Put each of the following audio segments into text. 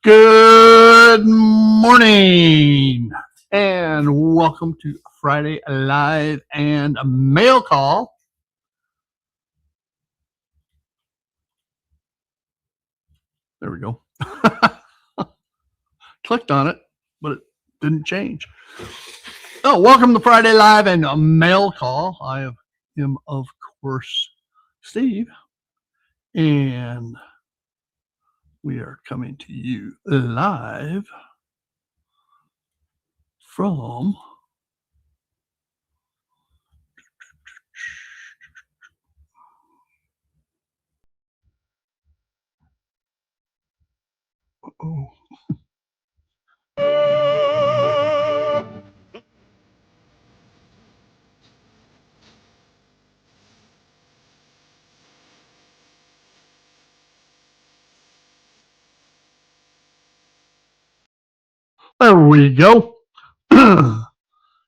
Good morning and welcome to Friday Live and Mail Call. There we go. Clicked on it, but it didn't change. Oh, welcome to Friday Live and Mail Call. I am, of course, Steve, and we are coming to you live from there we go.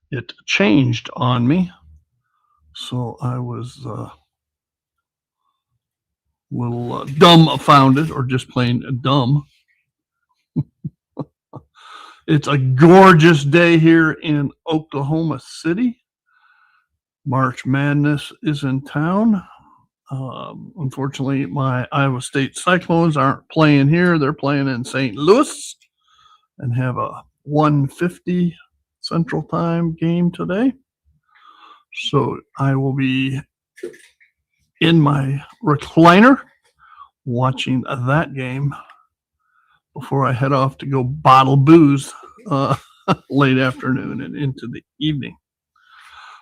It changed on me, so I was a little dumbfounded, or just plain dumb. It's a gorgeous day here in Oklahoma City. March Madness is in town. Unfortunately, my Iowa State Cyclones aren't playing here. They're playing in St. Louis and have a 1:50 Central Time game today. So I will be in my recliner watching that game before I head off to go bottle booze late afternoon and into the evening.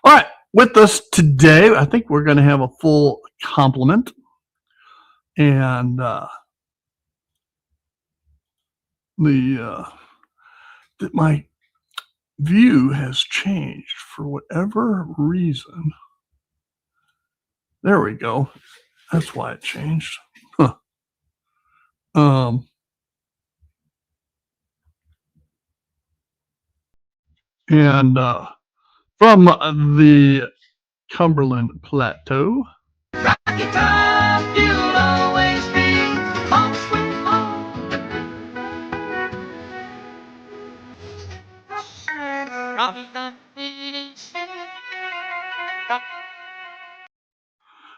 All right, with us today, I think we're going to have a full complement. And my view has changed for whatever reason. There we go. That's why it changed. Huh. And from the Cumberland Plateau. Rocky Top, you'll always be home sweet home.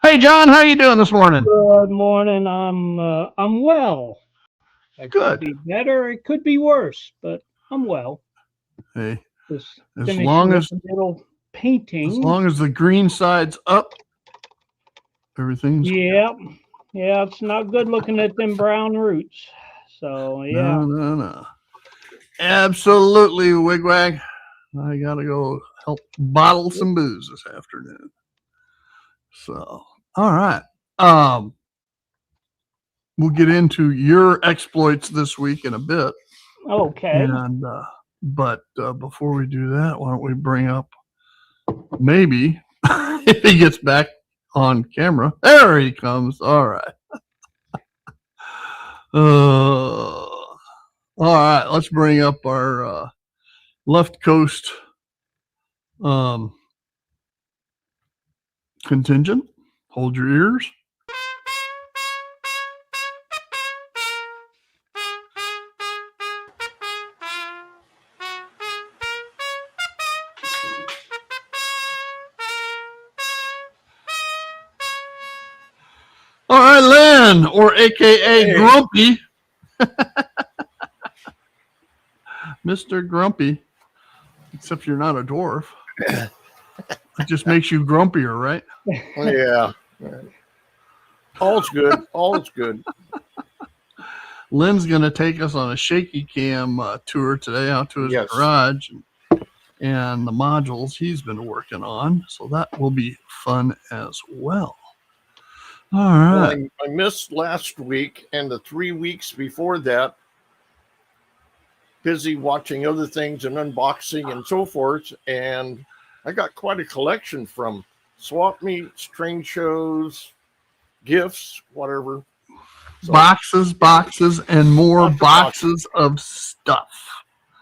Hey John, how you doing this morning? Good morning. I'm well. It Good. could be better. It could be worse, but I'm well. Hey, Just as long as little painting. As long as the green side's up, everything's yeah. It's not good looking at them brown roots. So yeah. No. Absolutely, wigwag. I gotta go help bottle some booze this afternoon. So, all right. We'll get into your exploits this week in a bit. Okay. And but before we do that, why don't we bring up maybe if he gets back on camera. There he comes. All right. All right. Let's bring up our left coast contingent. Hold your ears. All right, Lynn, or AKA Grumpy. Mr. Grumpy. Except you're not a dwarf. It just makes you grumpier, right? Yeah. All's good. All's good. Lynn's going to take us on a shaky cam tour today out to his garage and the modules he's been working on. So that will be fun as well. All right. Well, I missed last week and the 3 weeks before that. Busy watching other things and unboxing and so forth. And I got quite a collection from swap meets, train shows, gifts, whatever. So, boxes, and more boxes of stuff.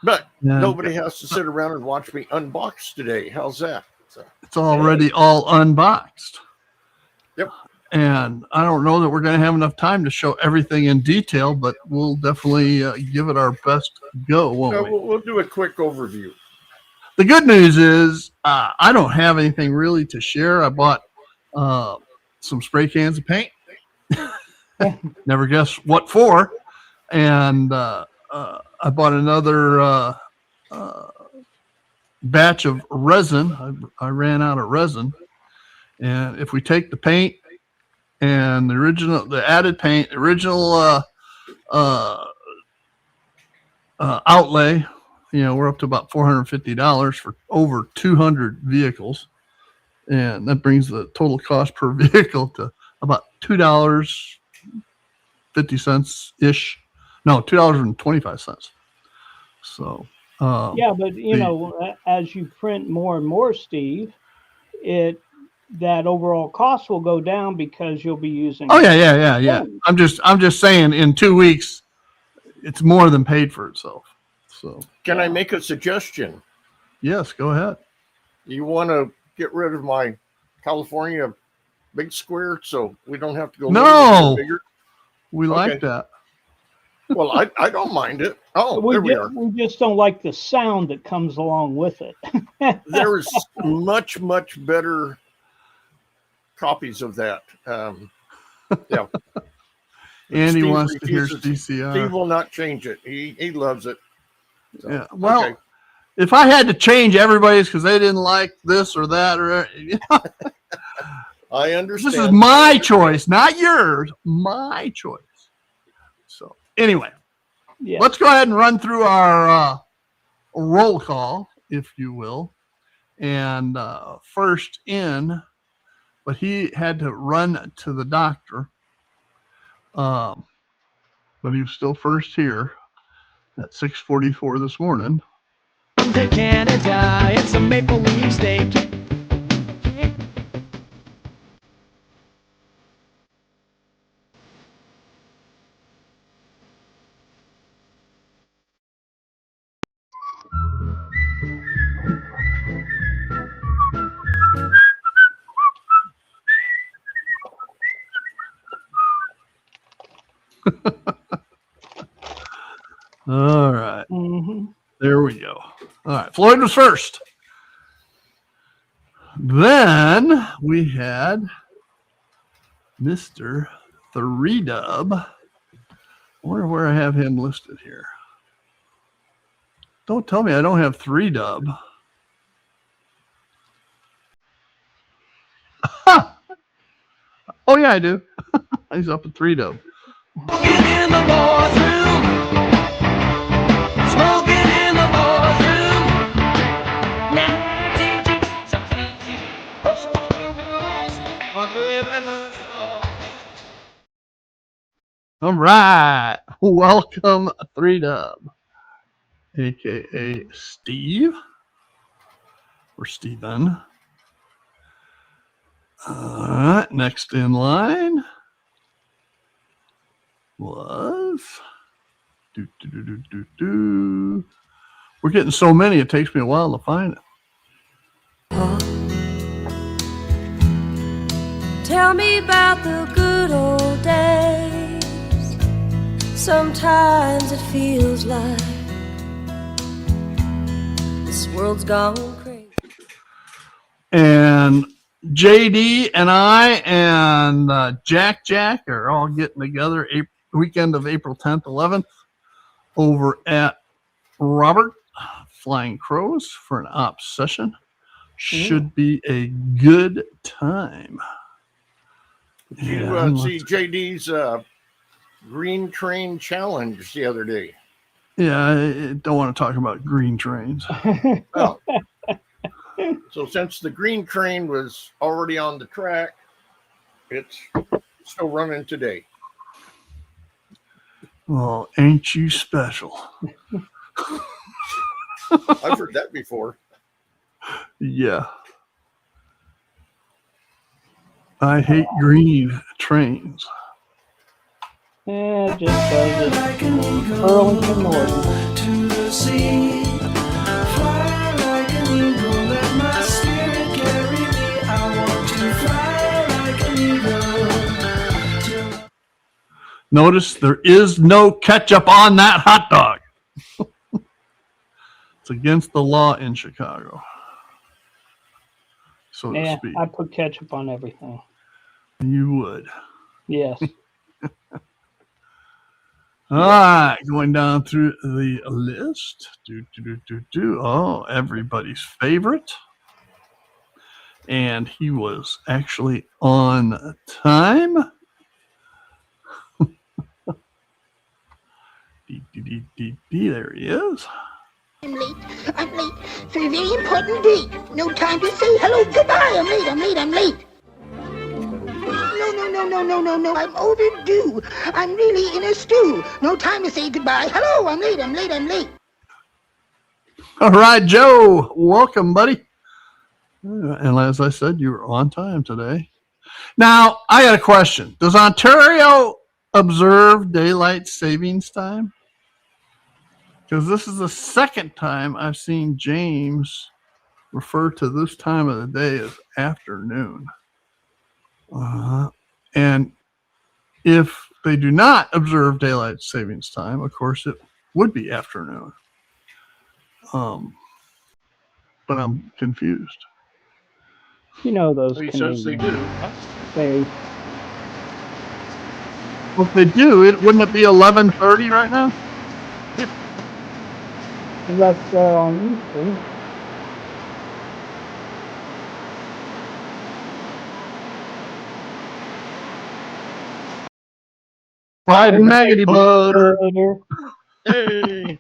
But nobody has to sit around and watch me unbox today. How's that? So, it's already all unboxed. Yep. And I don't know that we're going to have enough time to show everything in detail, but we'll definitely give it our best go, won't we? We'll do a quick overview. The good news is I don't have anything really to share. I bought some spray cans of paint. Never guess what for. And I bought another batch of resin. I ran out of resin. And if we take the paint and the added paint, original outlay, we're up to about $450 for over 200 vehicles. And that brings the total cost per vehicle to about $2.50 ish. No, $2.25. So, yeah, but as you print more and more, Steve, that overall cost will go down because you'll be using. Oh yeah. I'm just saying, in 2 weeks, it's more than paid for itself. So, can I make a suggestion? Yes, go ahead. You want to get rid of my California big square so we don't have to go. No, bigger? We like that. Well, I don't mind it. Oh, there we are. We just don't like the sound that comes along with it. There's much, much better copies of that. Yeah. Andy Steve wants to hear refuses- CCR. Steve will not change it. He loves it. So, Yeah. Well, okay. if I had to change everybody's because they didn't like this or that, or I understand. this is my choice, not yours. My choice. So anyway, Yeah. let's go ahead and run through our roll call, if you will. And first in, but he had to run to the doctor. But he was still first here at 6:44 this morning. To Canada, it's a maple leaf steak. All right. Mm-hmm. There we go. All right. Floyd was first. Then we had Mr. 3Dub. I wonder where I have him listed here. Don't tell me I don't have 3Dub. Oh, yeah, I do. He's up at 3Dub. Smoking in the boardroom. Smoking in the boardroom. All right. Welcome, 3Dub, a.k.a. Steve or Steven. All right. Next in line was We're getting so many, it takes me a while to find it. Tell me about the good old days. Sometimes it feels like this world's gone crazy. And JD and I and Jack are all getting together weekend of April 10th, 11th over at Robert Flying Crows for an ops session. Should be a good time. Did you see JD's green train challenge the other day? Yeah, I don't want to talk about green trains. Oh. So since the green train was already on the track, it's still running today. Well, ain't you special? I've heard that before. Yeah. I hate green trains. Yeah, just does it. Burlington North. To the sea, fly like an eagle, let my spirit carry me. I want to fly like an eagle. Notice there is no ketchup on that hot dog. It's against the law in Chicago, so to Yeah, speak. I put ketchup on everything. You would. Yes. All right, going down through the list. Oh, everybody's favorite. And he was actually on time. There he is. I'm late. I'm late for a very important date. No time to say hello, goodbye. I'm late. I'm late. I'm late. No. I'm overdue. I'm really in a stew. No time to say goodbye. Hello, I'm late. I'm late. I'm late. All right, Joe. Welcome, buddy. And as I said, you were on time today. Now, I got a question. Does Ontario observe daylight savings time? Because this is the second time I've seen James refer to this time of the day as afternoon. And if they do not observe daylight savings time, of course, it would be afternoon. But I'm confused. You know those He says they Canadians. do. Well, if they do, wouldn't it be 11:30 right now? Unless they're on Eastern. Fried maggoty butter. Later. Hey.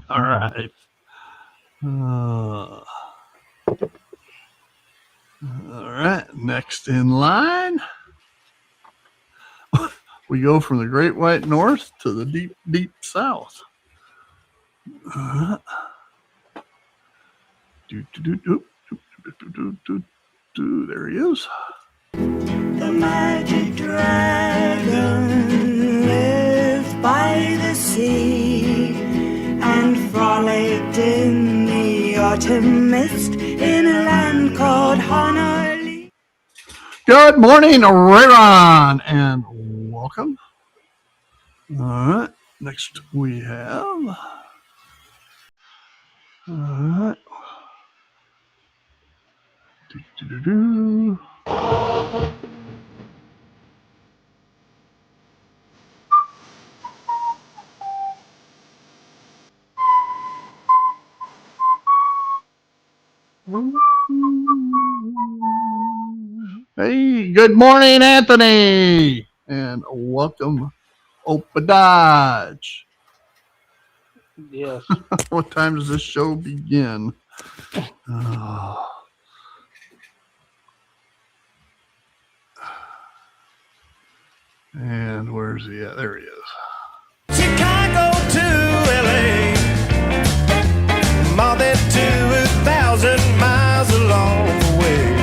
All right. All right. Next in line, we go from the Great White North to the deep, deep South. There he is. The magic dragon lived by the sea and frolicked in the autumn mist in a land called Honolulu. Good morning, Rayron, and welcome. All right. Next we have. All right. Hey, good morning, Anthony, and welcome, Opa Dodge. Yes. What time does this show begin? And where's he at? There he is. Chicago to LA, more than 2,000 miles along the way.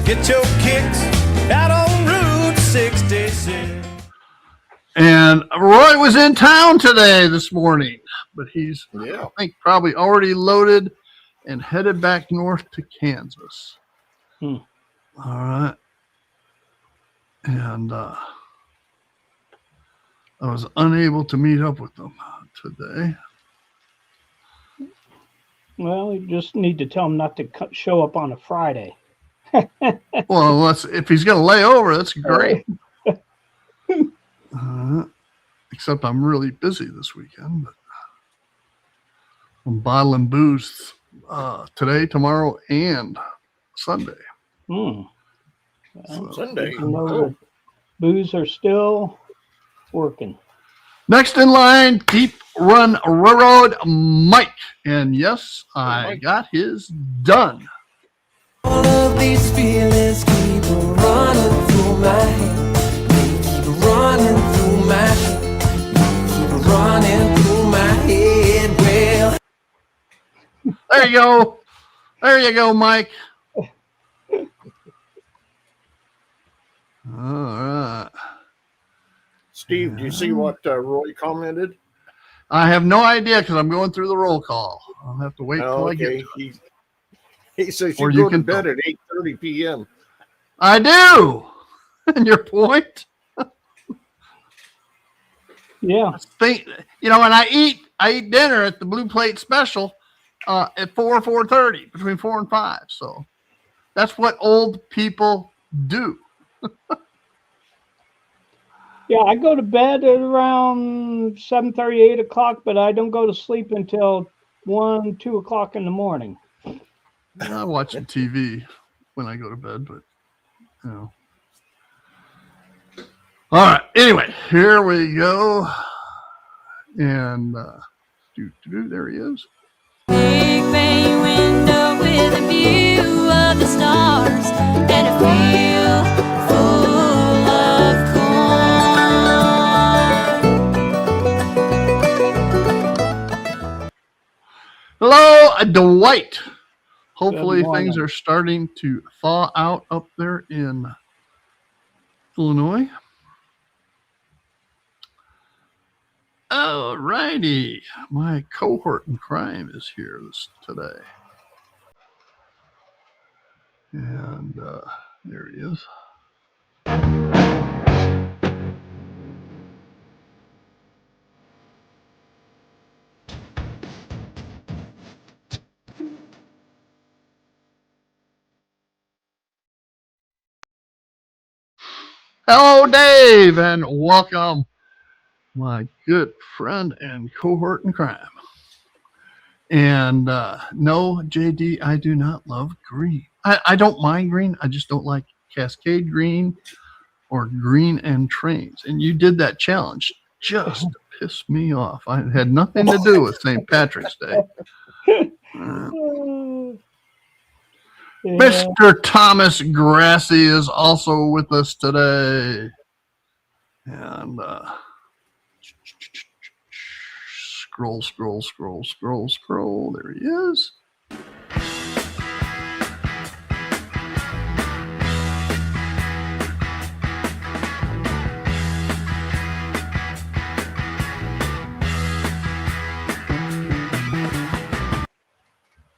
Get your kicks out on Route 66. And Roy was in town today this morning, but he's, Yeah. I think, probably already loaded and headed back north to Kansas. Hmm. All right. And I was unable to meet up with them today. Well, you just need to tell him not to show up on a Friday. Well, if he's going to lay over, that's great. Except I'm really busy this weekend. But I'm bottling booze today, tomorrow, and Sunday. Well, Sunday. you know the booze are still working. Next in line, Deep Run Railroad, Mike. And yes, I got his done. All of these feelings keep running through my head. They keep running through my head. Keep running through my head. Well, There you go. There you go, Mike. All right. Steve, do you see what Roy commented? I have no idea because I'm going through the roll call. I'll have to wait till I get Okay. to it. He says Or you you go to can bed at 8:30 p.m. I do. And your point? Yeah. Think, and I eat dinner at the Blue Plate Special at 4:30, between 4 and 5. So that's what old people do. Yeah, I go to bed at around 7:30, 8 o'clock, but I don't go to sleep until 1, 2 o'clock in the morning. I'm watching TV when I go to bed, but All right. Anyway, here we go. And there he is. Big bay window with a view of the stars and a field full of corn. Hello, Dwight. Hopefully Good morning. things are starting to thaw out up there in Illinois. All righty. My cohort in crime is here today. And there he is. Hello, Dave, and welcome, my good friend and cohort in crime. And no, JD, I do not love green. I don't mind green. I just don't like Cascade green or green and trains. And you did that challenge just to piss me off. I had nothing to do with St. Patrick's Day. Yeah. Mr. Thomas Grassi is also with us today. And scroll. There he is.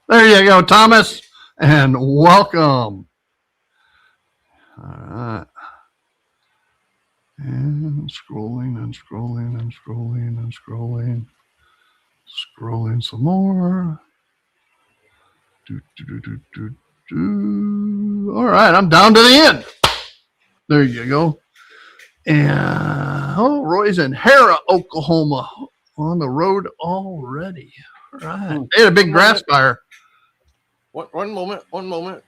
There you go, Thomas, and welcome. All right. And scrolling some more. All right, I'm down to the end. There you go. And Roy's in Hera, Oklahoma, on the road already. All right. They had a big grass fire. One moment.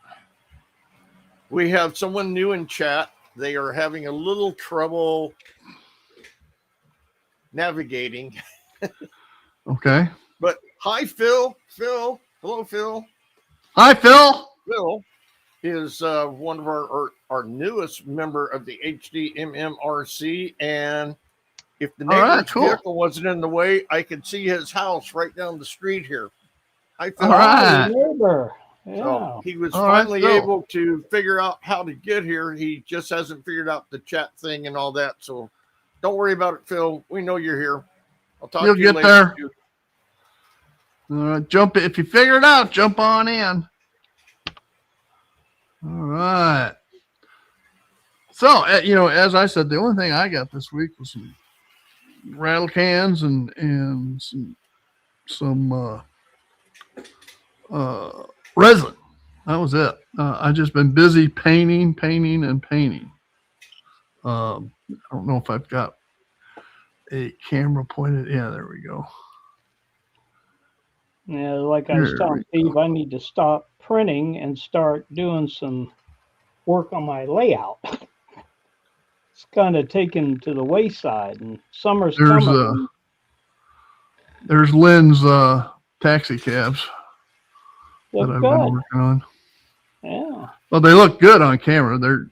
We have someone new in chat. They are having a little trouble navigating. Okay. But hi, Phil. Hello, Phil. Hi, Phil. Phil is one of our newest member of the HDMMRC. And if the neighbor's vehicle wasn't in the way, I could see his house right down the street here. Hi, Phil. All right. Neighbor. Yeah. So he was All right, finally Phil. able to figure out how to get here. He just hasn't figured out the chat thing and all that. So don't worry about it, Phil. We know you're here. I'll talk You'll to you get later. there. All right, jump if you figure it out, jump on in. All right. So, as I said, the only thing I got this week was some rattle cans and some resin. That was it. I just been busy painting. I don't know if I've got a camera pointed. Yeah, there we go. Yeah, like I was telling Steve, I need to stop printing and start doing some work on my layout. It's kind of taken to the wayside, and summer's coming. There's Lynn's taxi cabs Look that I've good. been working on. Yeah. Well, they look good on camera. They're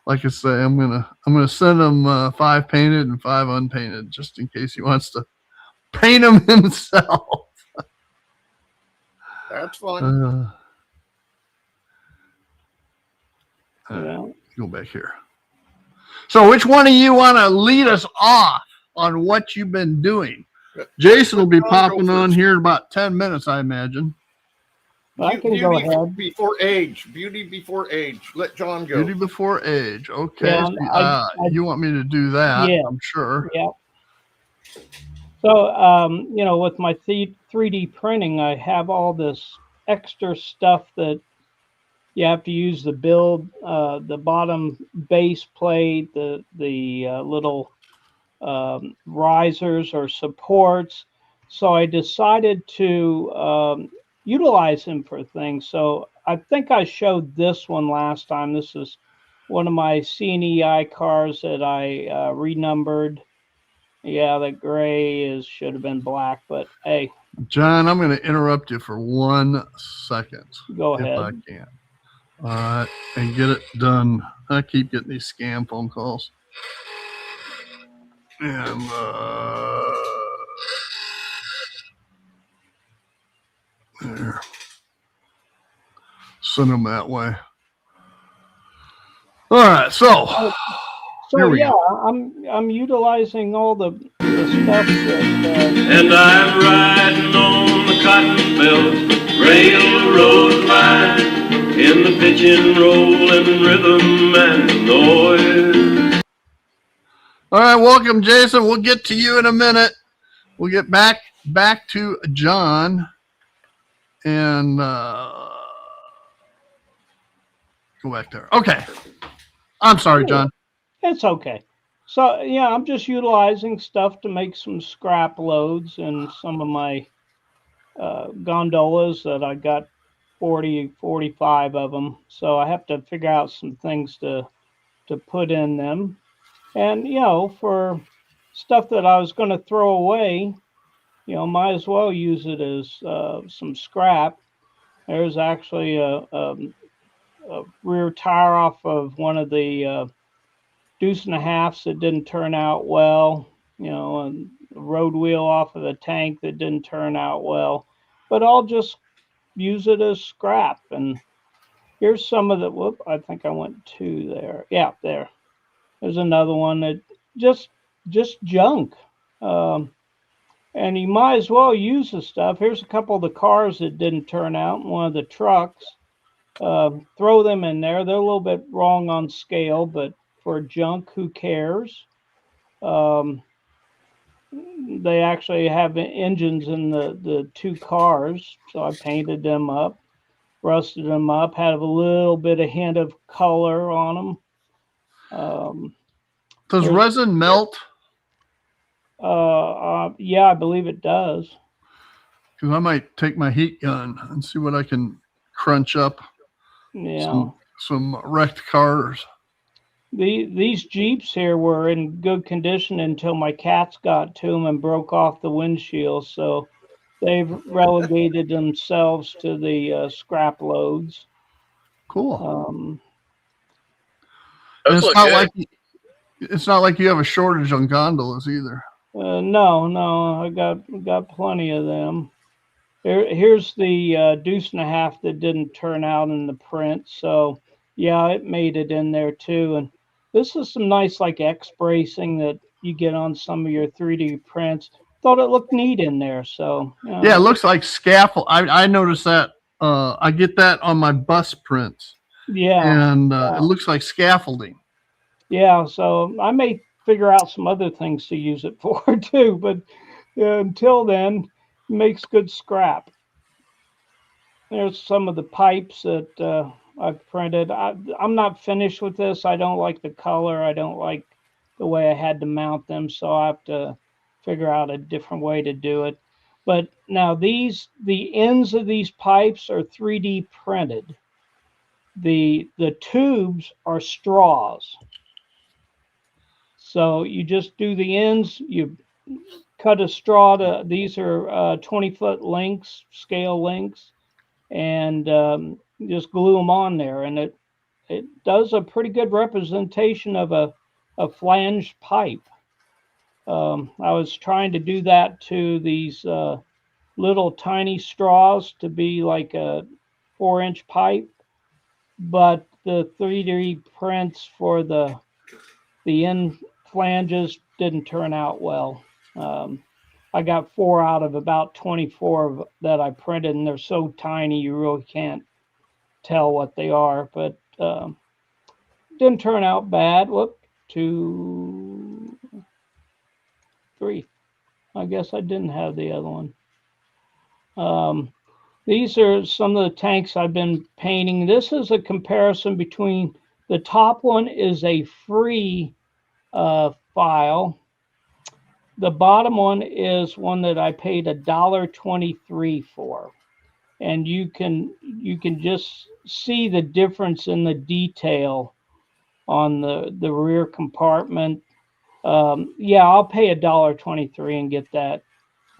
like I say, I'm gonna send him 5 painted and 5 unpainted, just in case he wants to paint them himself. That's fun. Go back here. So, which one of you want to lead us off on what you've been doing? Jason will be popping on here in about 10 minutes, I imagine. I can go ahead. Before age. Beauty before age. Let John go. Beauty before age. Okay. Yeah, you want me to do that? Yeah. I'm sure. Yeah. So, with my 3D printing, I have all this extra stuff that you have to use the build, the bottom base plate, the little risers or supports. So I decided to utilize them for things. So I think I showed this one last time. This is one of my CNEI cars that I renumbered. Yeah, the gray should have been black, but hey. John, I'm going to interrupt you for 1 second. Go ahead. If I can. All right, and get it done. I keep getting these scam phone calls. And there. Send them that way. All right, so yeah, I'm utilizing all the stuff that. And I'm riding on the cotton belt railroad line in the pitching, rolling rhythm and noise. All right, welcome, Jason. We'll get to you in a minute. We'll get back to John and go back there. Okay. I'm sorry, John. It's okay. So, yeah, I'm just utilizing stuff to make some scrap loads and some of my gondolas that I got 45 of them. So I have to figure out some things to put in them. And, for stuff that I was going to throw away, might as well use it as some scrap. There's actually a rear tire off of one of the deuce and a halves that didn't turn out well, and a road wheel off of the tank that didn't turn out well. But I'll just use it as scrap. And here's some of the, I think I went 2 there. Yeah, there. There's another one that just junk. And you might as well use the stuff. Here's a couple of the cars that didn't turn out, one of the trucks. Throw them in there. They're a little bit wrong on scale, but for junk, who cares? They actually have engines in the 2 cars, so I painted them up, rusted them up, had a little bit of hint of color on them. Does resin melt? Yeah, I believe it does. Because I might take my heat gun and see what I can crunch up. Yeah. Some wrecked cars. These Jeeps here were in good condition until my cats got to them and broke off the windshield. So they've relegated themselves to the scrap loads. Cool. It's not like you have a shortage on gondolas either. No, I got plenty of them. Here's the deuce and a half that didn't turn out in the print. So yeah, it made it in there too. And this is some nice like X bracing that you get on some of your 3D prints. Thought it looked neat in there. So yeah, it looks like scaffold. I noticed that. I get that on my bus prints. Yeah, and it looks like scaffolding. Yeah, so I may figure out some other things to use it for too. But until then, it makes good scrap. There's some of the pipes that I've printed. I'm not finished with this. I don't like the color. I don't like the way I had to mount them. So I have to figure out a different way to do it. But now the ends of these pipes are 3D printed. The tubes are straws. So you just do the ends, you cut a straw these are 20-foot links, scale links, and just glue them on there. And it does a pretty good representation of a flanged pipe. I was trying to do that to these little tiny straws to be like a 4-inch pipe, but the 3D prints for the end flanges didn't turn out well. I got 4 out of about 24 that I printed, and they're so tiny you really can't tell what they are. But didn't turn out bad. Whoop, 2, 3. I guess I didn't have the other one. These are some of the tanks I've been painting. This is a comparison between the top one is a free file. The bottom one is one that I paid $1.23 for. And you can just see the difference in the detail on the rear compartment. Yeah, I'll pay $1.23 and get that.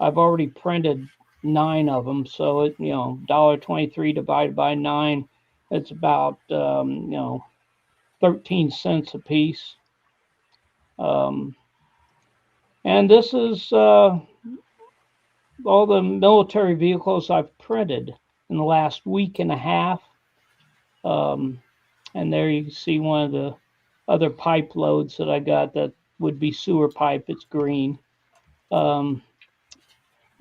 I've already printed 9 of them, so it, $1.23 divided by 9, it's about 13 cents a piece. And this is all the military vehicles I've printed in the last week and a half. And there you can see one of the other pipe loads that I got that would be sewer pipe. It's green.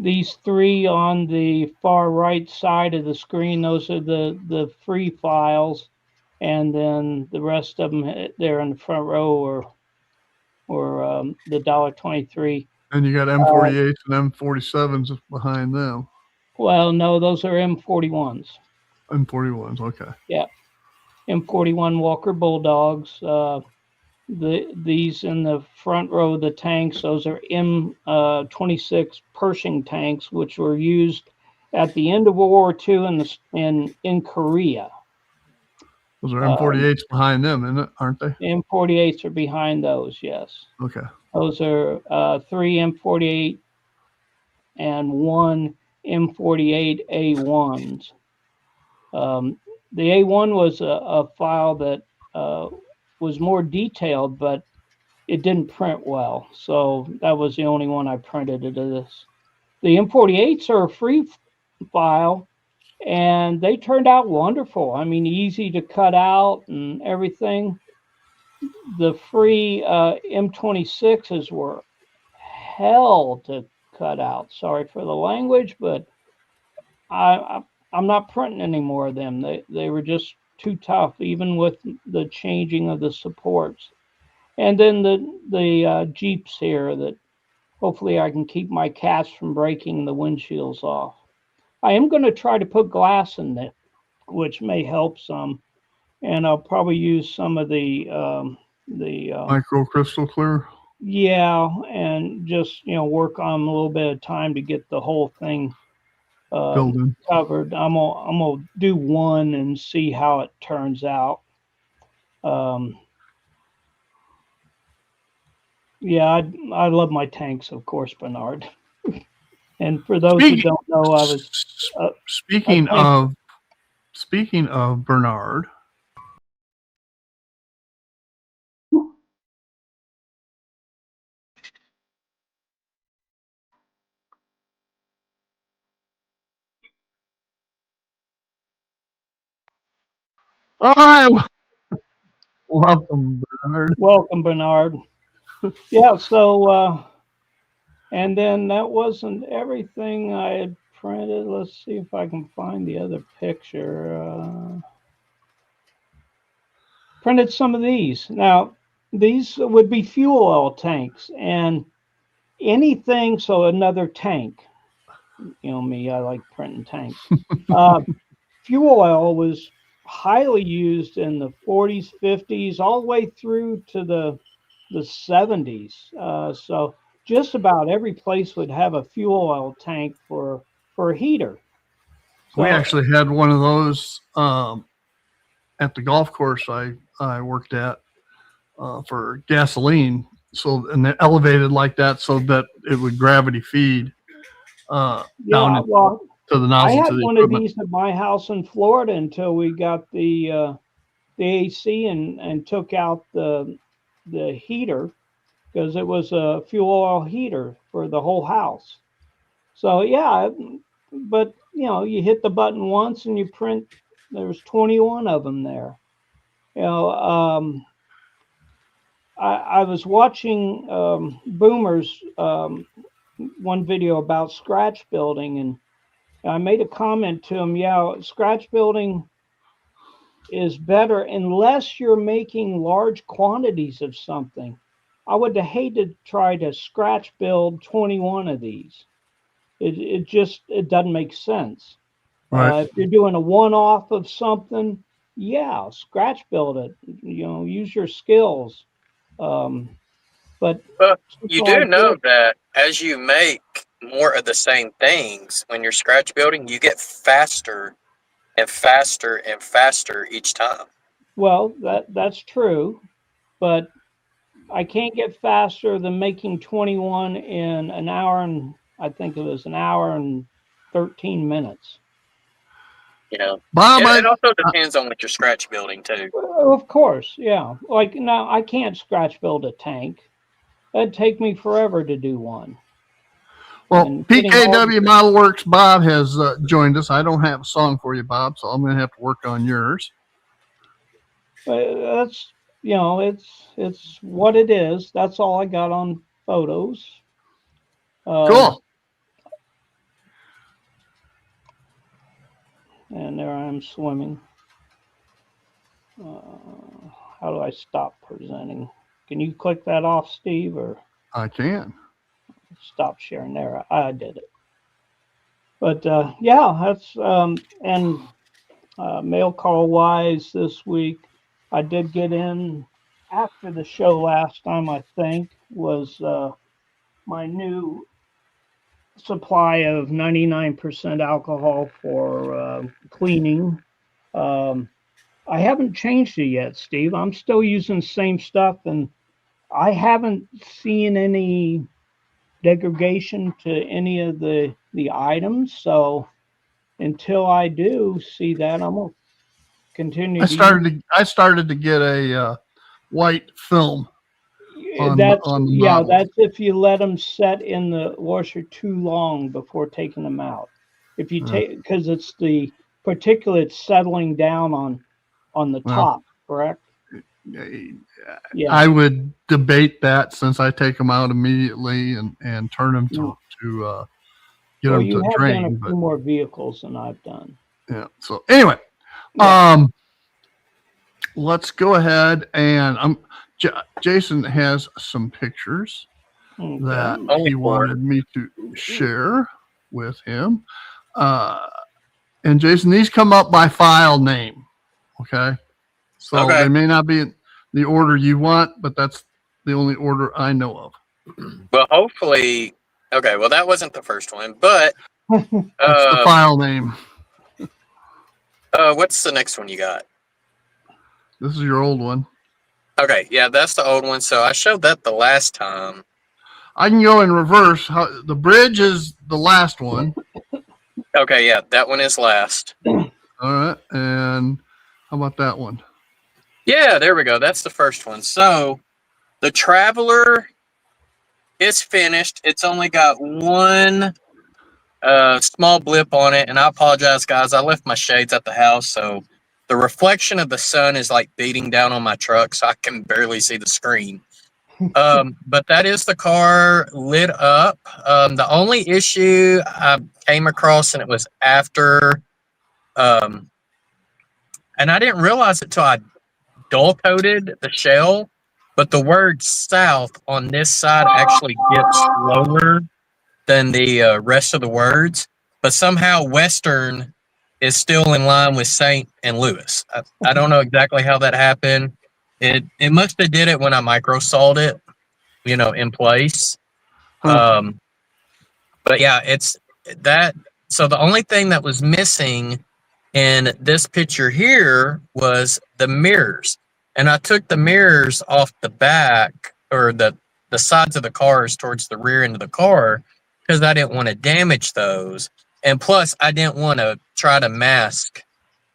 These 3 on the far right side of the screen, those are the free files. And then the rest of them there in the front row or the $1.23. And you got M48s and M47s behind them. Well, no, those are M41s. M41s, okay. Yeah, M41 Walker Bulldogs. These in the front row of the tanks, those are M26 Pershing tanks, which were used at the end of World War II in Korea. Those are M48s behind them, aren't they? M48s are behind those, yes. Okay. Those are 3 M48 and 1 M48 A1s. The A1 was a file that was more detailed, but it didn't print well. So that was the only one I printed of this. The M48s are a free file, and they turned out wonderful. I mean, easy to cut out and everything. The free M26s were hell to cut out. Sorry for the language, but I'm not printing any more of them. They were just too tough, even with the changing of the supports. And then the Jeeps here that hopefully I can keep my cats from breaking the windshields off. I am going to try to put glass in it, which may help some. And I'll probably use some of the micro crystal clear. Yeah, and just work on a little bit of time to get the whole thing covered. I'm gonna do one and see how it turns out. Yeah, I love my tanks, of course, Bernard. And for those who don't know, I was speaking of Bernard. All right. Welcome, Bernard. Welcome, Bernard. Yeah, so, and then that wasn't everything I had printed. Let's see if I can find the other picture. Printed some of these. Now, these would be fuel oil tanks, and anything, so another tank. Me, I like printing tanks. Fuel oil was highly used in the 40s, 50s, all the way through to the 70s. So just about every place would have a fuel oil tank for a heater. So, we actually had one of those at the golf course I worked at for gasoline. So, and they're elevated like that so that it would gravity feed down to the nozzle. I had to the one equipment. of these at my house in Florida until we got the AC and took out the heater, because it was a fuel oil heater for the whole house. So yeah, but you hit the button once and you print. There's 21 of them there. I was watching Boomers one video about scratch building, and I made a comment to him. Yeah, scratch building is better unless you're making large quantities of something. I would hate to try to scratch build 21 of these. It doesn't make sense. Right. If you're doing a one-off of something, yeah, scratch build it. Use your skills. But But you something do like know this, that as you make more of the same things when you're scratch building, you get faster and faster and faster each time. well, that's true, but I can't get faster than making 21 in an hour and I think it was an hour and 13 minutes. You know, Bob, it also depends on what you're scratch building too. Of course, yeah. Like now, I can't scratch build a tank. That'd take me forever to do one. well, And getting all PKW Model Works Bob has joined us. I don't have a song for you, Bob, so I'm going to have to work on yours. that's it's what it is. That's all I got on photos. Cool. And there I am swimming. How do I stop presenting? Can you click that off, Steve, or I can. stop sharing there? I did it. But yeah, that's and mail call wise this week, I did get in after the show last time. I think was my new supply of 99% alcohol for cleaning. I haven't changed it yet, Steve. I'm still using the same stuff, and I haven't seen any degradation to any of the items. So until I do see that, I'm gonna continue. I started to get a white film on the models. That's if you let them set in the washer too long before taking them out. If you take, because it's the particulate settling down on the top, correct? Yeah. I would debate that since I take them out immediately and turn them to get them you to have drain. done a few more vehicles than I've done. Yeah. So anyway, let's go ahead and Jason has some pictures that he wanted me to share with him. And Jason, these come up by file name. Okay. So they may not be in the order you want, but that's the only order I know of. Well, hopefully, okay. Well, that wasn't the first one, but that's the file name. What's the next one you got? This is your old one. Okay, yeah, that's the old one. So I showed that the last time. I can go in reverse. The bridge is the last one. Okay, yeah, that one is last. All right, and how about that one? Yeah, there we go. That's the first one. So the Traveler is finished. It's only got one small blip on it, and I apologize, guys. I left my shades at the house, so the reflection of the sun is like beating down on my truck, so I can barely see the screen. But that is the car lit up. The only issue I came across, and it was after, and I didn't realize it till I dull coated the shell, but the word south on this side actually gets lower than the rest of the words, but somehow Western is still in line with Saint and Louis. I don't know exactly how that happened. It must have did it when I microsawed it, in place. But yeah, it's that. So the only thing that was missing in this picture here was the mirrors. And I took the mirrors off the back, or the sides of the cars towards the rear end of the car, because I didn't want to damage those. And plus, I didn't want to try to mask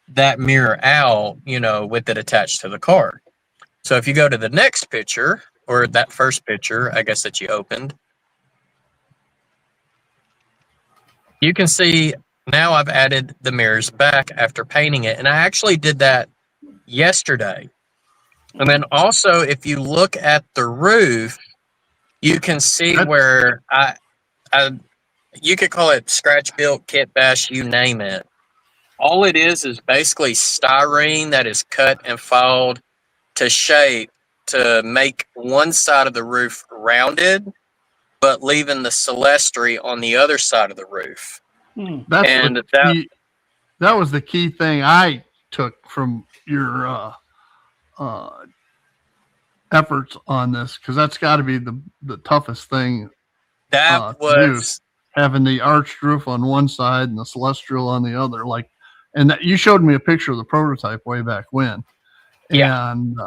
that mirror out, with it attached to the car. So if you go to the next picture, or that first picture, I guess, that you opened, you can see now I've added the mirrors back after painting it. And I actually did that yesterday. And then also, if you look at the roof, you can see where I you could call it scratch built, kit bash, you name it. All it is basically styrene that is cut and filed to shape to make one side of the roof rounded, but leaving the Celestri on the other side of the roof. That's And that was the key thing I took from your efforts on this, because that's got to be the toughest thing. That was having the arched roof on one side and the celestial on the other. Like, and that you showed me a picture of the prototype way back when, and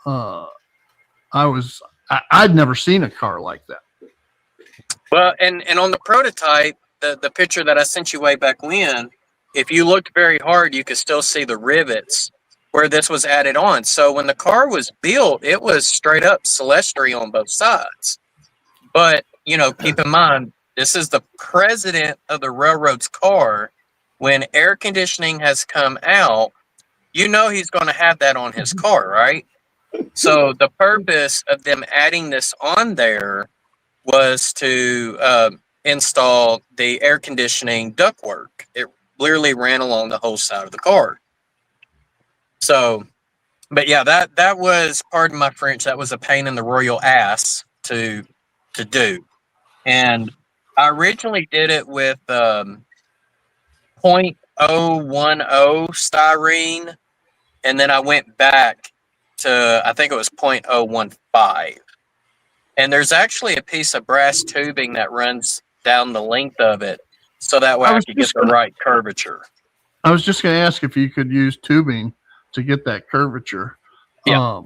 I'd never seen a car like that. Well, and on the prototype, the picture that I sent you way back when, if you looked very hard, you could still see the rivets where this was added on. So when the car was built, it was straight up Celestri on both sides. But, you know, keep in mind, this is the president of the railroad's car. When air conditioning has come out, you know he's going to have that on his car, right? So the purpose of them adding this on there was to install the air conditioning ductwork. It literally ran along the whole side of the car. So, but yeah, that was, pardon my French, that was a pain in the royal ass to do. And I originally did it with 0.010 styrene, and then I went back to, I think it was 0.015. And there's actually a piece of brass tubing that runs down the length of it, so that way I could get the right curvature. I was just going to ask if you could use tubing to get that curvature. Yeah.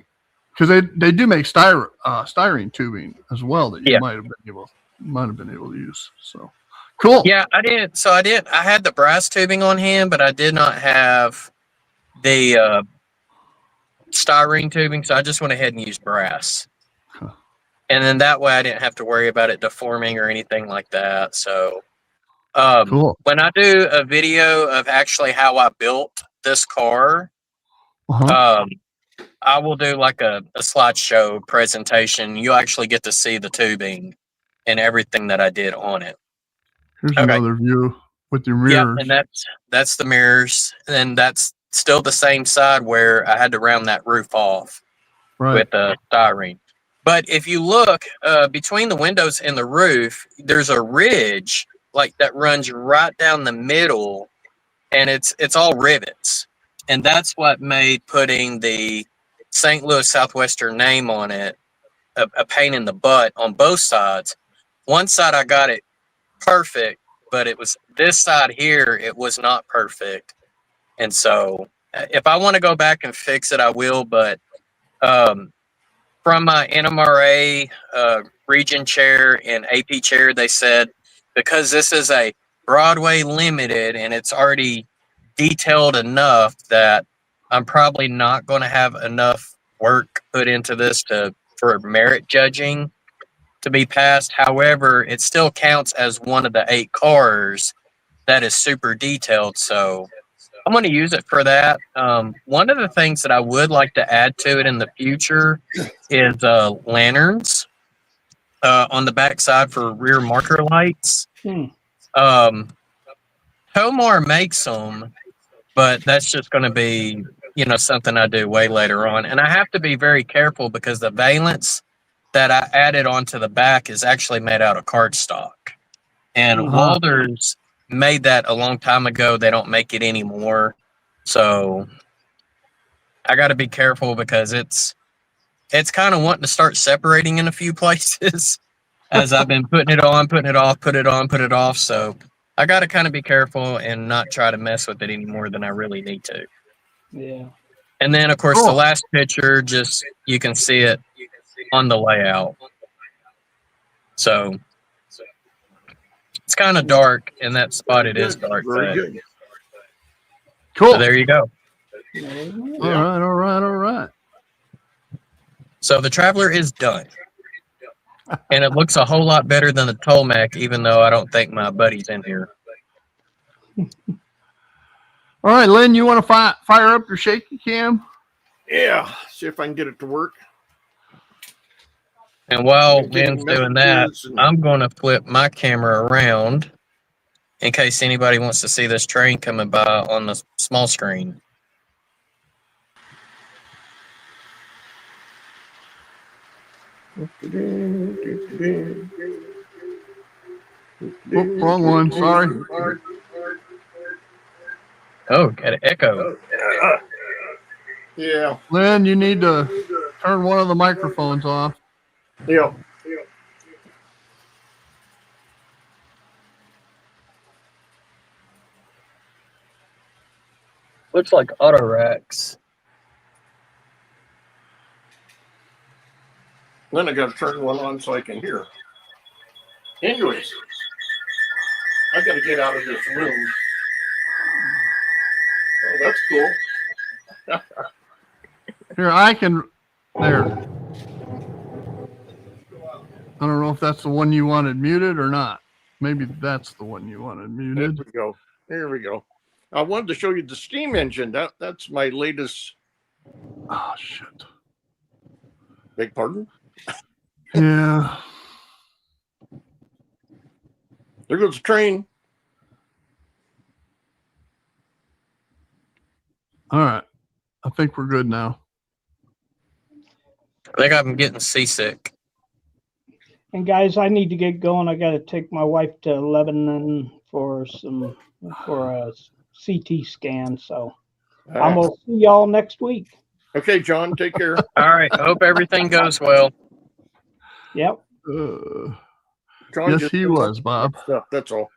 Because they do make styrene tubing as well that you might have been able to use. So cool. Yeah, I did. So I had the brass tubing on hand, but I did not have the styrene tubing, so I just went ahead and used brass. Huh. And then that way I didn't have to worry about it deforming or anything like that. So cool. When I do a video of actually how I built this car, I will do like a slideshow presentation. You'll actually get to see the tubing and everything that I did on it. Here's another view with your mirrors. Yeah, and that's the mirrors, and that's still the same side where I had to round that roof off with styrene. But if you look between the windows and the roof, there's a ridge like that runs right down the middle, and it's all rivets. And that's what made putting the St. Louis Southwestern name on it a pain in the butt on both sides. One side I got it perfect, but it was this side here, it was not perfect. And so if I want to go back and fix it, I will. But from my NMRA region chair and AP chair, they said, because this is a Broadway limited and it's already detailed enough that I'm probably not going to have enough work put into this for merit judging to be passed. However, it still counts as one of the 8 cars that is super detailed. So I'm going to use it for that. One of the things that I would like to add to it in the future is lanterns on the backside for rear marker lights. Tomar makes them, but that's just going to be, something I do way later on. And I have to be very careful because the valance that I added onto the back is actually made out of cardstock. And Walters made that a long time ago. They don't make it anymore. So I got to be careful because it's kind of wanting to start separating in a few places as I've been putting it on, putting it off, put it on, put it off. So I got to kind of be careful and not try to mess with it any more than I really need to. Yeah. And then, of course, the last picture, just you can see it on the layout. So it's kind of dark in that spot. It is dark. Very good. Cool. So there you go. All right. So the Traveler is done. And it looks a whole lot better than the Tolmec, even though I don't think my buddy's in here. All right, Lynn, you want to fire up your shaky cam? Yeah. See if I can get it to work. And while and getting Lynn's doing that, messages and- I'm going to flip my camera around in case anybody wants to see this train coming by on the small screen. Oop, wrong one. Sorry. Oh, got an echo. Yeah. Lynn, you need to turn one of the microphones off. Yeah. Looks like auto racks. Then I got to turn one on so I can hear. Anyways, I got to get out of this room. Oh, that's cool. Here, I can. There. I don't know if that's the one you wanted muted or not. Maybe that's the one you wanted There muted. we go. There we go. I wanted to show you the steam engine. That's my latest. Oh, shit. Beg pardon? Yeah. There goes the train. All right. I think we're good now. I think I'm getting seasick. And guys, I need to get going. I got to take my wife to Lebanon for a CT scan. So I'm gonna see y'all next week. Okay, John, take care. All right. I hope everything goes well. Yep. John Yes, just he was, Bob. stuff. That's all.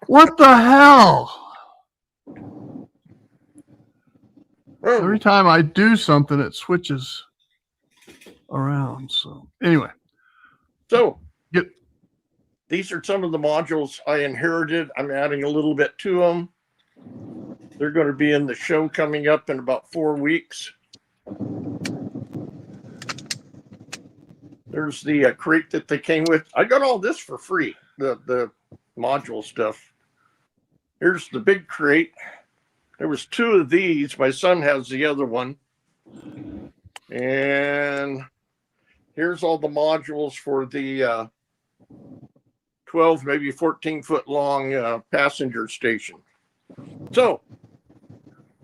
What the hell? Every time I do something, it switches around. So anyway. So Yep. These are some of the modules I inherited. I'm adding a little bit to them. They're going to be in the show coming up in about 4 weeks. There's the crate that they came with. I got all this for free, the module stuff. Here's the big crate. There was 2 of these. My son has the other one. And here's all the modules for the 12, maybe 14-foot long passenger station. So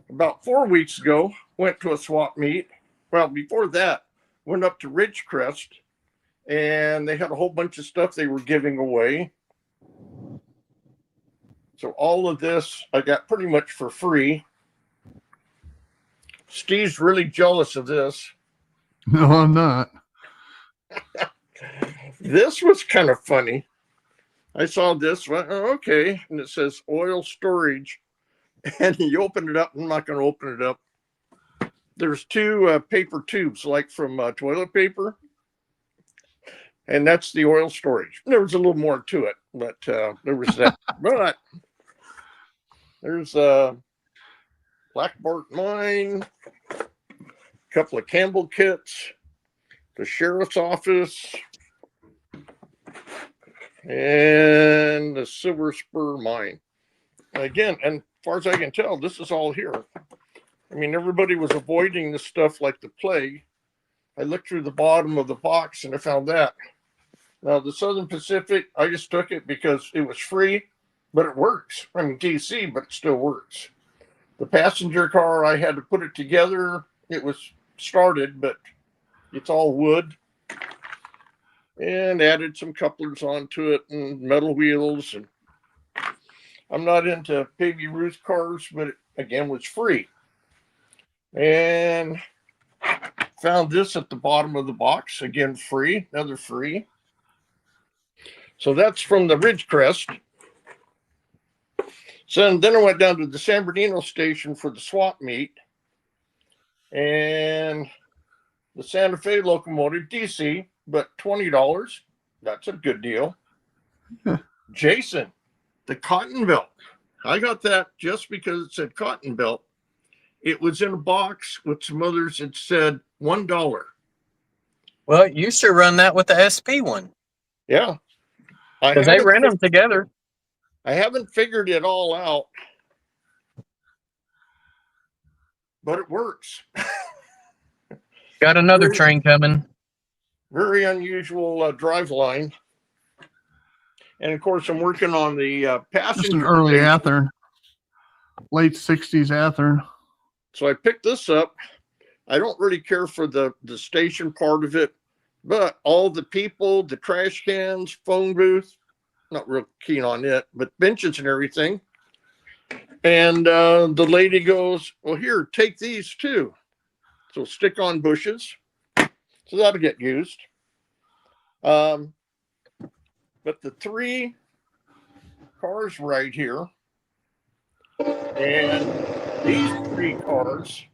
about 4 weeks ago, went to a swap meet. Well, before that, went up to Ridgecrest, and they had a whole bunch of stuff they were giving away. So all of this I got pretty much for free. Steve's really jealous of this. No, I'm not. This was kind of funny. I saw this, went, oh, okay, and it says oil storage. And you open it up. I'm not going to open it up. There's 2 paper tubes, like from toilet paper. And that's the oil storage. There was a little more to it, but there was that. But there's Black Bart Mine, a couple of Campbell kits, the sheriff's office, and the Silver Spur Mine. Again, and as far as I can tell, this is all here. I mean, everybody was avoiding this stuff like the plague. I looked through the bottom of the box and I found that. Now, the Southern Pacific, I just took it because it was free, but it works. I mean, DC, but it still works. The passenger car, I had to put it together. It was started, but it's all wood. And added some couplers onto it and metal wheels. And I'm not into Baby Ruth cars, but it, again, was free. And found this at the bottom of the box. Again, free, another free. So that's from the Ridgecrest. So then I went down to the San Bernardino station for the swap meet. And the Santa Fe locomotive, DC, but $20. That's a good deal. Jason, the cotton belt. I got that just because it said cotton belt. It was in a box with some others. It said $1. Well, you should run that with the SP one. Yeah. Because they ran them together. I haven't figured it all out, but it works. Got another train coming. very unusual drive line. And of course, I'm working on the passenger. Just an early station. Athearn, late 60s Athearn. So I picked this up. I don't really care for the station part of it, but all the people, the trash cans, phone booth, not real keen on it, but benches and everything. And the lady goes, well, here, take these too. So stick on bushes. So that'll get used. But the 3 cars right here, and these 3 cars,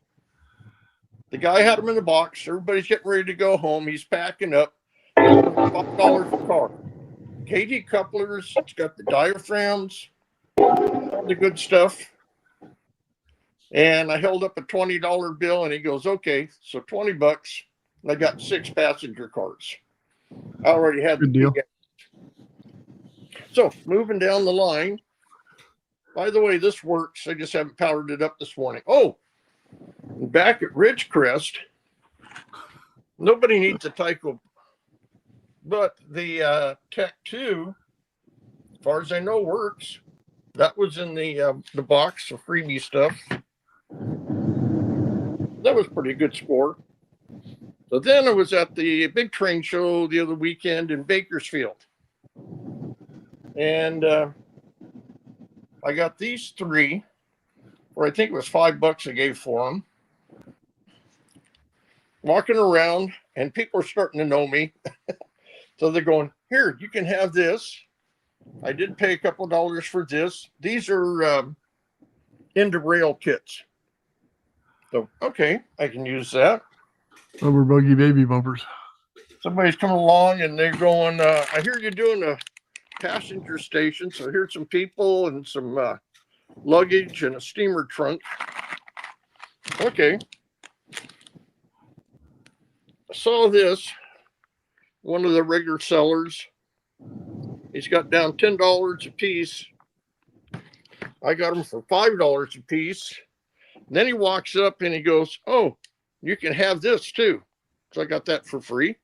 the guy had them in the box. Everybody's getting ready to go home. He's packing up. $5 a car. KD couplers. It's got the diaphragms, all the good stuff. And I held up a $20 bill, and he goes, "Okay, so $20." And I got 6 passenger cars. I already had Good the deal. big. So moving down the line. By the way, this works. I just haven't powered it up this morning. Oh, back at Ridgecrest, nobody needs a Tyco, but the Tech 2, as far as I know, works. That was in the box of freebie stuff. That was pretty good score. So then I was at the big train show the other weekend in Bakersfield. And I got these 3, or I think it was $5 I gave for them. Walking around, and people are starting to know me. So they're going, here, you can have this. I did pay a couple of dollars for this. These are end of rail kits. So, okay, I can use that. Rubber buggy baby bumpers. Somebody's coming along and they're going, I hear you're doing a passenger station. So here's some people and some luggage and a steamer trunk. Okay. I saw this, one of the regular sellers. He's got down $10 a piece. I got them for $5 a piece. And then he walks up and he goes, oh, you can have this too. So I got that for free.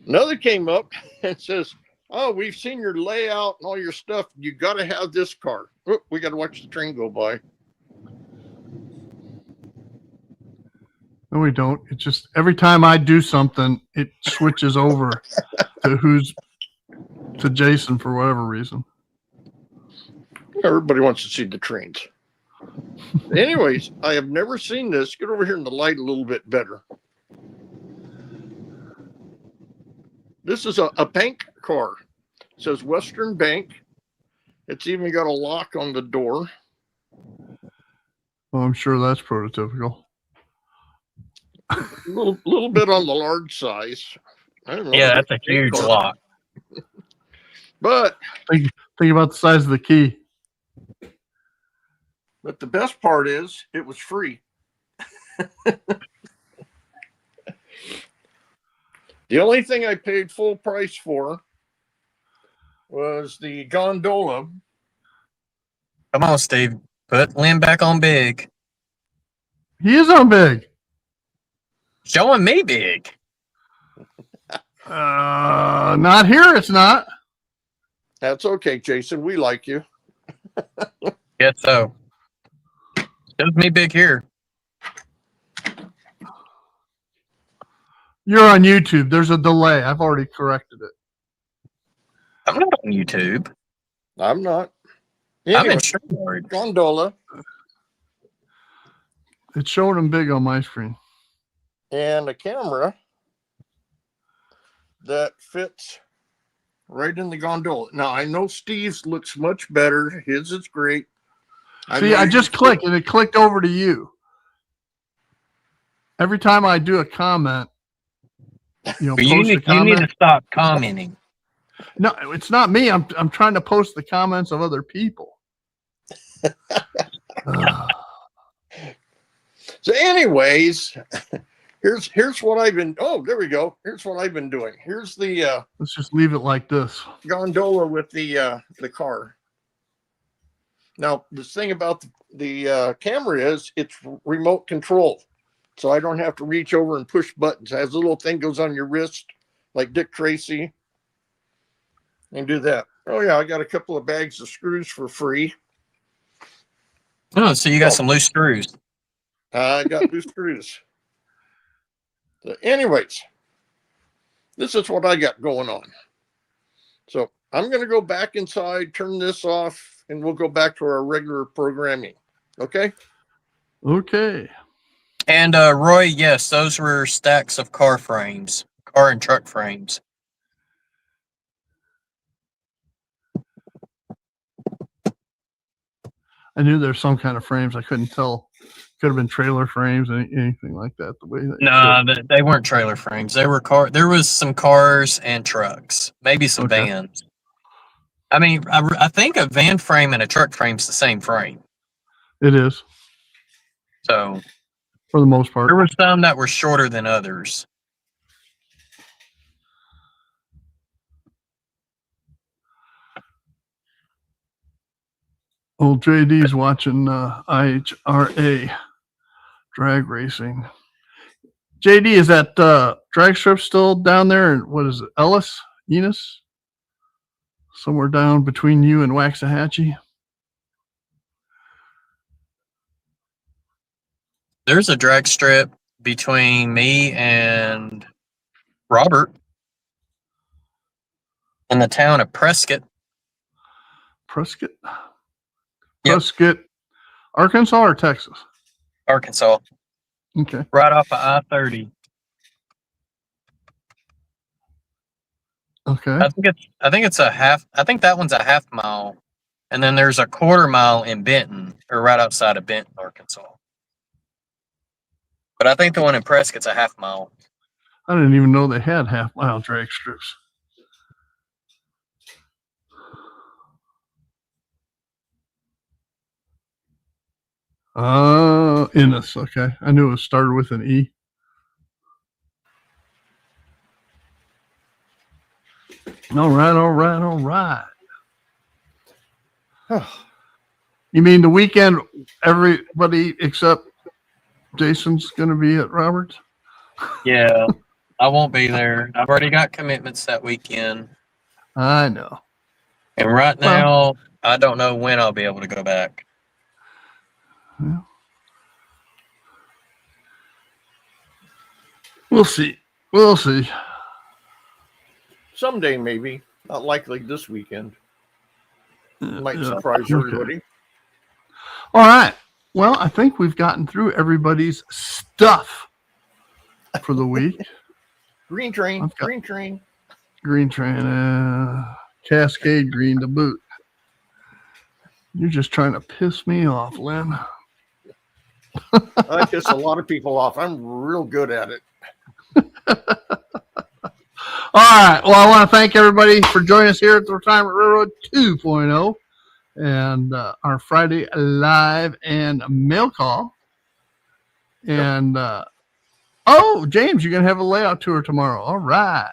Another came up and says, oh, we've seen your layout and all your stuff. You got to have this car. Oh, we got to watch the train go by. No, we don't. It's just every time I do something, it switches over to Jason for whatever reason. Everybody wants to see the trains. Anyways, I have never seen this. Get over here in the light a little bit better. This is a bank car. It says Western Bank. It's even got a lock on the door. Well, I'm sure that's prototypical. A little bit on the large size. I don't know. Yeah, that's a huge lock. But think about the size of the key. But the best part is it was free. The only thing I paid full price for was the gondola. Come on, Steve. Put Lynn back on big. He is on big. Showing me big. Not here. It's not. That's okay, Jason. We like you. Guess so. Shows me big here. You're on YouTube. There's a delay. I've already corrected it. I'm not on YouTube. I'm not. I'm Anyway, in Sherwood. gondola It's showing him big on my screen. and a camera that fits right in the gondola. Now, I know Steve's looks much better. His is great. See, I just clicked and it clicked over to you. Every time I do a comment, You post a need comment. to stop commenting. No, it's not me. I'm trying to post the comments of other people. So, anyways, here's what I've been. Oh, there we go. Here's what I've been doing. Here's the Let's just leave it like this. gondola with the car. Now, the thing about the camera is it's remote control. so I don't have to reach over and push buttons. It has a little thing goes on your wrist, like Dick Tracy, and do that. Oh yeah, I got a couple of bags of screws for free. Oh, so you got some loose screws. I got loose screws. So anyways, this is what I got going on. So I'm going to go back inside, turn this off, and we'll go back to our regular programming. Okay? Okay. And Roy, yes, those were stacks of car frames, car and truck frames. I knew there's some kind of frames. I couldn't tell. Could have been trailer frames, anything like that. The way that No, they weren't trailer frames. They were car. There was some cars and trucks, maybe some vans. I mean, I think a van frame and a truck frame's the same frame. It is. So, for the most part, there were some that were shorter than others. Old JD's watching IHRA drag racing. JD, is that drag strip still down there? And what is it, Enos? Somewhere down between you and Waxahachie? There's a drag strip between me and Robert in the town of Prescott. Prescott? Yep. Prescott, Arkansas or Texas? Arkansas. Okay. Right off of I-30. Okay. I think it's a half. I think that one's a half mile, and then there's a quarter mile in Benton, or right outside of Benton, Arkansas. But I think the one in Prescott's a half mile. I didn't even know they had half-mile drag strips. Innis. Okay, I knew it started with an E. All right. You mean the weekend? Everybody except Jason's going to be at Roberts? Yeah, I won't be there. I've already got commitments that weekend. I know. And right now, I don't know when I'll be able to go back. Yeah. We'll see. Someday, maybe. Not likely this weekend. Might surprise everybody. All right. Well, I think we've gotten through everybody's stuff for the week. Green train. Cascade green to boot. You're just trying to piss me off, Lynn. I piss a lot of people off. I'm real good at it. All right. Well, I want to thank everybody for joining us here at the Retirement Railroad 2.0 and our Friday live and mail call. And, James, you're going to have a layout tour tomorrow. All right.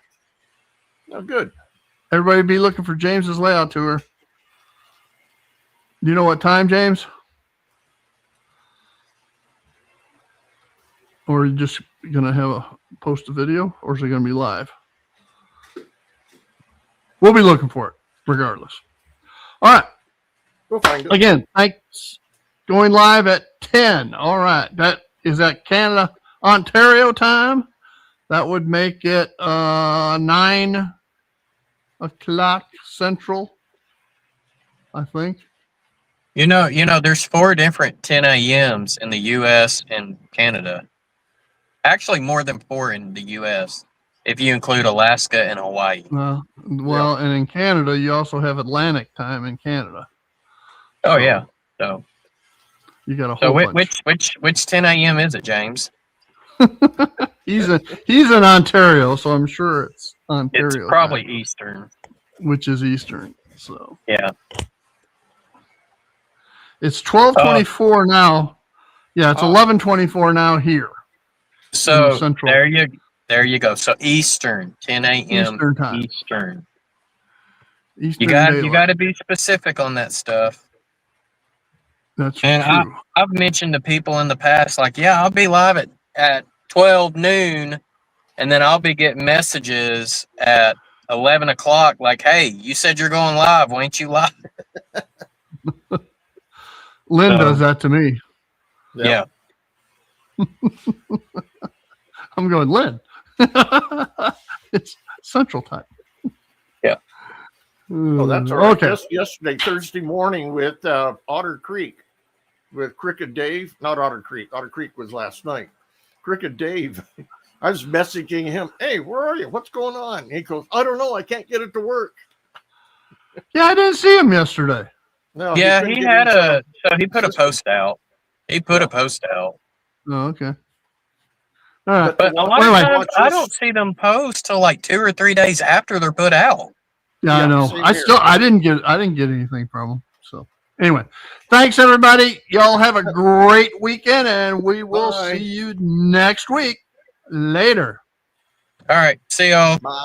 Oh, good. Everybody be looking for James's layout tour. Do you know what time, James? Or are you just going to post a video, or is it going to be live? We'll be looking for it regardless. All right. We'll find it. Again, thanks. Going live at 10. All right. That is at Canada, Ontario time. That would make it 9 o'clock Central, I think. You know, there's 4 different 10 a.m.s in the U.S. and Canada. Actually, more than 4 in the U.S. if you include Alaska and Hawaii. And in Canada, you also have Atlantic time in Canada. Oh, yeah. So you got a whole bunch. Which 10 a.m. is it, James? He's in Ontario, so I'm sure it's Ontario. It's probably time, Eastern. which is Eastern. So yeah, it's 12:24 now. Yeah, it's 11:24 now here. So there you go. So Eastern, 10 a.m. Eastern time. Eastern. Eastern You got to be specific on that stuff. That's and true. I've mentioned to people in the past, like, yeah, I'll be live at at 12 noon, and then I'll be getting messages at 11 o'clock like, hey, you said you're going live. Why ain't you live? Lynn does that to me. Yeah. I'm going, Lynn. It's Central Time. Yeah. Oh, that's all right. Okay. Just yesterday, Thursday morning with Otter Creek, with Cricket Dave. Not Otter Creek. Otter Creek was last night. Cricket Dave. I was messaging him. Hey, where are you? What's going on? And he goes, I don't know. I can't get it to work. Yeah, I didn't see him yesterday. No. Yeah, couldn't he get had his, so he put a post out. He put a post out. Oh, okay. All right. But a lot Anyway. of times I don't see them post till like 2 or 3 days after they're put out. Yeah, I know. same here. I didn't get anything from them. So anyway, thanks everybody. Y'all have a great weekend, and we will Bye. see you next week. Later. All right. See y'all. Bye.